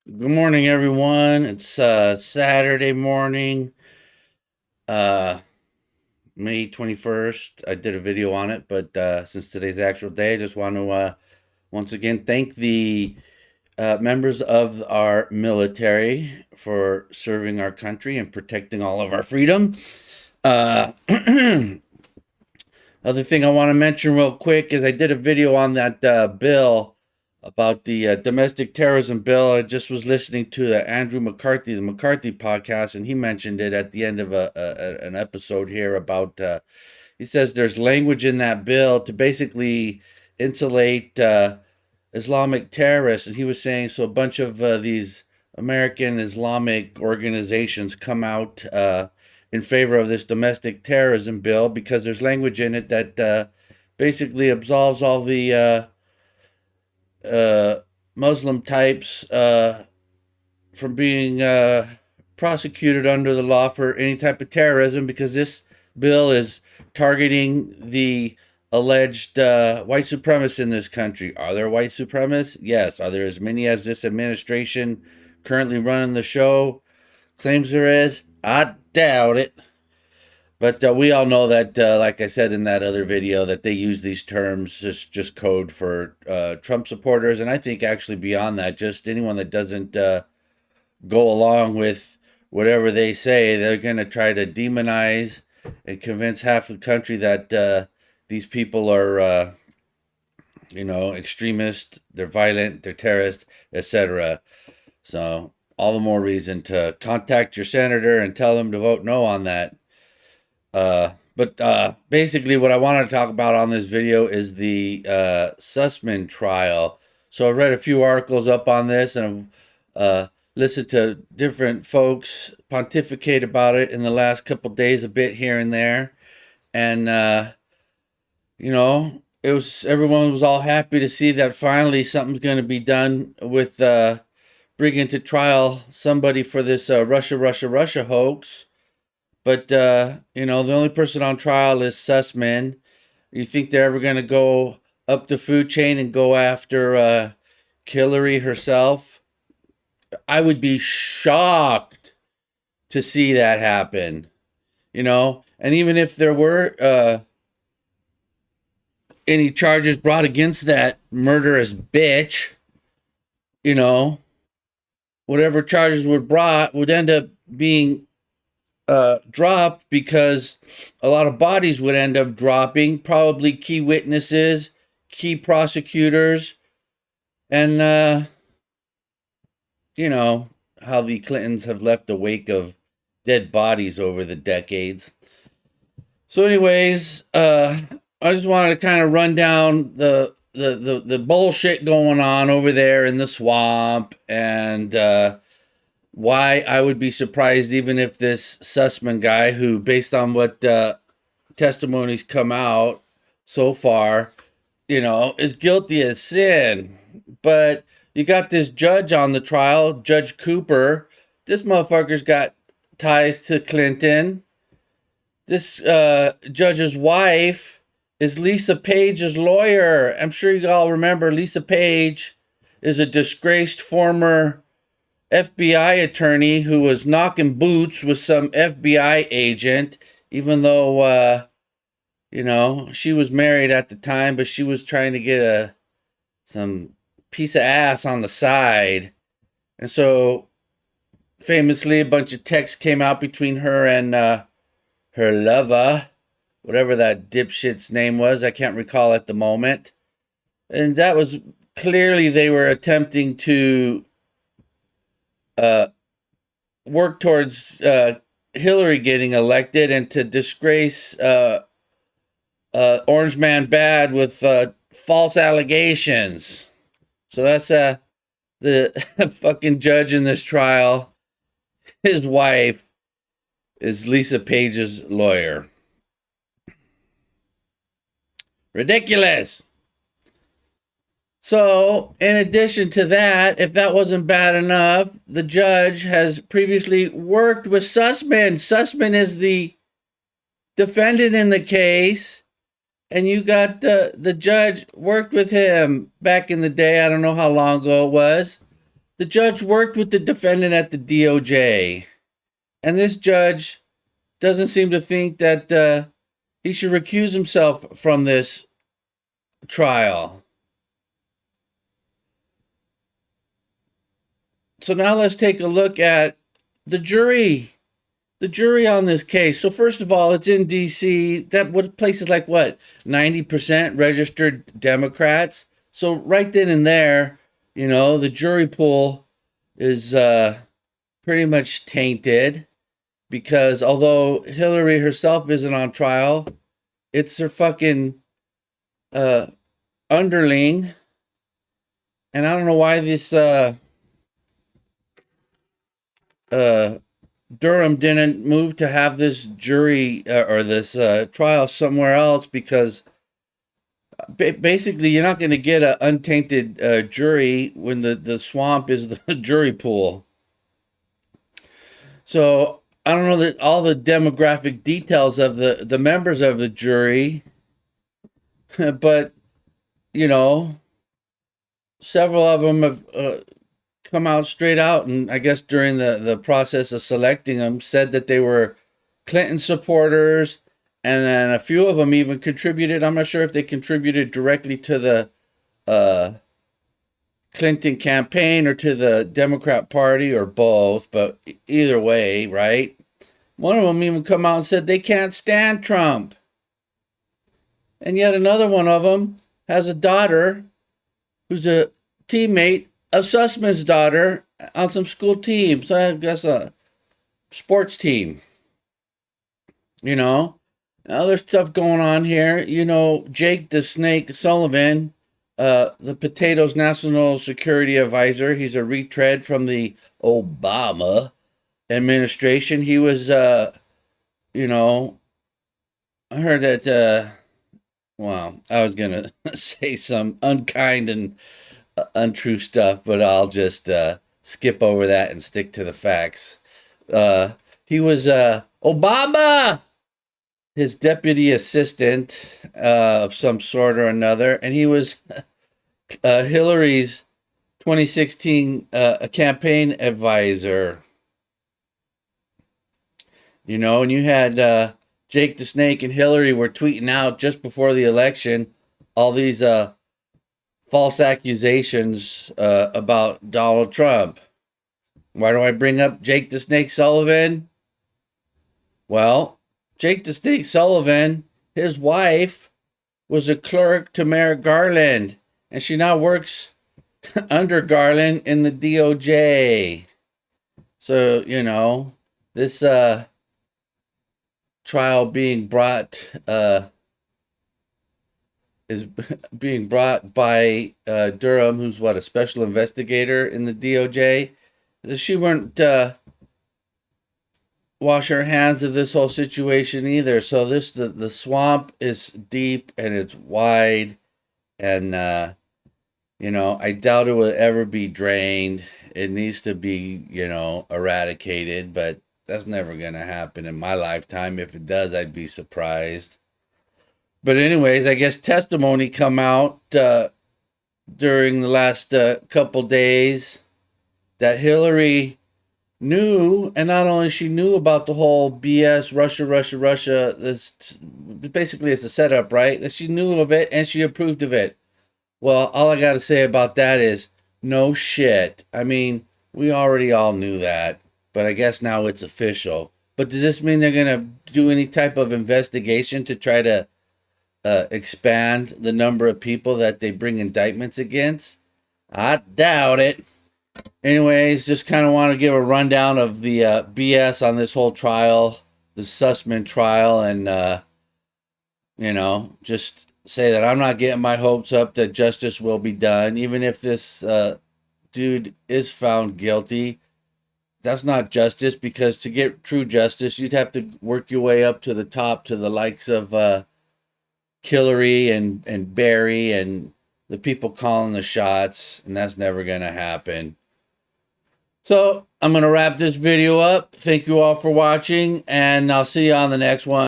Good morning, everyone. It's Saturday morning, uh, May 21st. I did a video on it, but since today's the actual day, I just want to once again thank the members of our military for serving our country and protecting all of our freedom. Other thing I want to mention real quick is I did a video on that bill about the domestic terrorism bill. I just was listening to Andrew McCarthy, the McCarthy podcast, and he mentioned it at the end of an episode here about. He says there's language in that bill to basically insulate Islamic terrorists, and he was saying so. A bunch of these American Islamic organizations come out in favor of this domestic terrorism bill because there's language in it that basically absolves all the uh, Muslim types from being prosecuted under the law for any type of terrorism because this bill is targeting the alleged white supremacists in this country. Are there white supremacists? Yes. Are there as many as this administration currently running the show claims there is? I doubt it. But we all know that, like I said in that other video, that they use these terms just code for Trump supporters, and I think actually beyond that, just anyone that doesn't go along with whatever they say, they're going to try to demonize and convince half the country that these people are, extremists, they're violent, they're terrorists, etc. So all the more reason to contact your senator and tell them to vote no on that. But basically, what I wanted to talk about on this video is the Sussman trial. So I've read a few articles up on this and I've listened to different folks pontificate about it in the last couple days, a bit here and there. And, it was everyone was all happy to see that finally something's going to be done with bringing to trial somebody for this Russia hoax. But the only person on trial is Sussman. You think they're ever going to go up the food chain and go after Hillary herself? I would be shocked to see that happen. And even if there were any charges brought against that murderous bitch, you know, whatever charges were brought would end up being dropped because a lot of bodies would end up dropping, probably key witnesses, key prosecutors, and you know how the Clintons have left a wake of dead bodies over the decades. So, anyways, I just wanted to kind of run down the bullshit going on over there in the swamp and why I would be surprised even if this Sussman guy, who, based on what testimonies come out so far, is guilty as sin. But you got this judge on the trial, Judge Cooper. This motherfucker's got ties to Clinton. This judge's wife is Lisa Page's lawyer. I'm sure you all remember Lisa Page is a disgraced former FBI attorney who was knocking boots with some FBI agent, even though, she was married at the time, but she was trying to get some piece of ass on the side. And so, famously, a bunch of texts came out between her and her lover, whatever that dipshit's name was. I can't recall at the moment. And that was clearly they were attempting to uh, work towards Hillary getting elected and to disgrace Orangeman bad with false allegations. So that's the fucking judge in this trial. His wife is Lisa Page's lawyer. Ridiculous. So, in addition to that, if that wasn't bad enough, the judge has previously worked with Sussman. Sussman is the defendant in the case, and you got the judge worked with him back in the day. I don't know how long ago it was, The judge worked with the defendant at the DOJ, and this judge doesn't seem to think that he should recuse himself from this trial. So now let's take a look at the jury. The jury on this case. So first of all, it's in D.C. What places like what 90% registered Democrats. So right then and there, the jury pool is pretty much tainted because although Hillary herself isn't on trial, it's her fucking underling, and I don't know why this Durham didn't move to have this jury or this trial somewhere else, because basically you're not going to get an untainted jury when the swamp is the jury pool. So I don't know that all the demographic details of the members of the jury, but several of them have come out straight out, and I guess during the process of selecting them said that they were Clinton supporters, and then a few of them even contributed. I'm not sure if they contributed directly to the Clinton campaign or to the Democrat Party or both, but either way, right? One of them even come out and said they can't stand Trump. And yet another one of them has a daughter who's a teammate of Sussman's daughter on some school team. So I guess a sports team. Other stuff going on here. Jake the Snake Sullivan, the Potatoes National Security Advisor. He's a retread from the Obama administration. He was, I heard that, well, I was going to say some unkind and untrue stuff, but I'll just skip over that and stick to the facts. He was Obama, his deputy assistant of some sort or another, and he was Hillary's 2016 campaign advisor. And you had Jake the Snake and Hillary were tweeting out just before the election all these false accusations about Donald Trump. Why do I bring up Jake the Snake Sullivan? Well, Jake the Snake Sullivan, his wife, was a clerk to Merrick Garland, and she now works under Garland in the DOJ. So, this trial being brought is being brought by Durham, who's a special investigator in the DOJ. She wouldn't wash her hands of this whole situation either. So the swamp is deep and it's wide, and I doubt it will ever be drained. It needs to be eradicated, but that's never gonna happen in my lifetime. If it does, I'd be surprised. But anyways, I guess testimony come out during the last couple days that Hillary knew, and not only she knew about the whole BS Russia. This basically it's a setup, right? That she knew of it and she approved of it. Well, all I got to say about that is no shit. I mean, we already all knew that, but I guess now it's official. But does this mean they're gonna do any type of investigation to try to expand the number of people that they bring indictments against? I doubt it. Anyways, just kind of want to give a rundown of the BS on this whole trial, the Sussman trial, and just say that I'm not getting my hopes up that justice will be done. Even if this dude is found guilty, that's not justice, because to get true justice, you'd have to work your way up to the top, to the likes of Hillary and Barry and the people calling the shots, and that's never going to happen. So I'm going to wrap this video up. Thank you all for watching, and I'll see you on the next one.